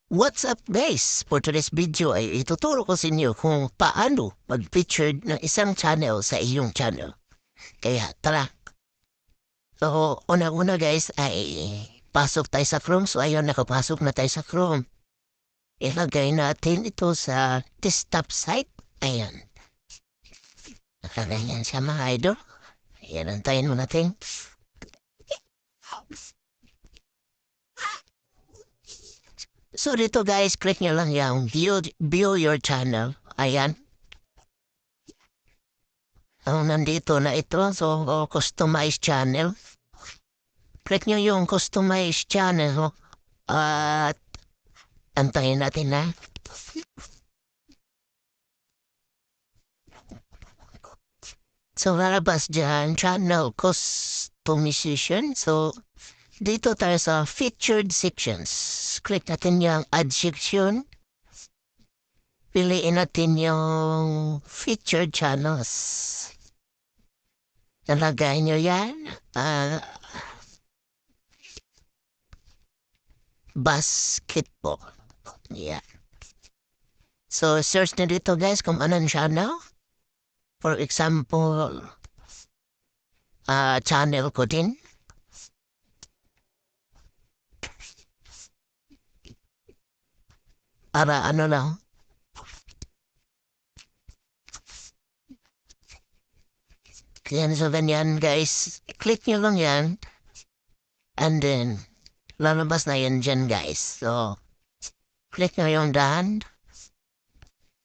What's up guys? For today's video ay ituturo ko sa inyo kung paano mag-featured ng isang channel sa iyong channel. Kaya tara. So, una-una guys ay pasok tayo sa Chrome. So, ayun, nakapasok na tayo sa Chrome. Ilagay natin ito sa desktop site. Ayan. Nakaganyan siya mga idol. Ayan, antayin mo natin. So dito guys, click nyo lang yung view your channel. Ayan. Nandito na ito. So, customize channel. Click nyo yung customize channel. At antayin natin na. So, lalabas dyan, channel customization. So, dito tayo sa featured sections. Click natin yung add section. Piliin natin yung featured channels. Nalagay nyo yan. Basketball. Yeah. So, search na dito guys kung anong channel. For example, channel ko din. Para ano lang. Yan, so ganyan guys. Click nyo lang yan. And then, lalabas na yan dyan guys. So, click nyo yung done.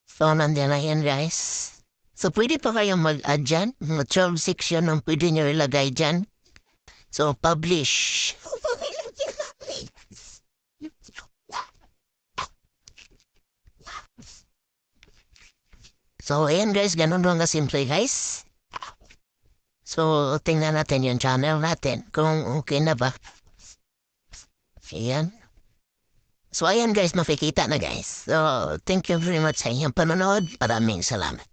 So, nandiyan na yan guys. So, pwede pa kayong mag-add dyan. Mga 12 section ang pwede nyo ilagay dyan. So, publish. So, ayan guys, ganun lang kasimple guys. So, tingnan natin yung channel natin kung okay na ba. Ayan. So, ayan guys, makikita na guys. So, thank you very much sa inyong panonood. Maraming salamat.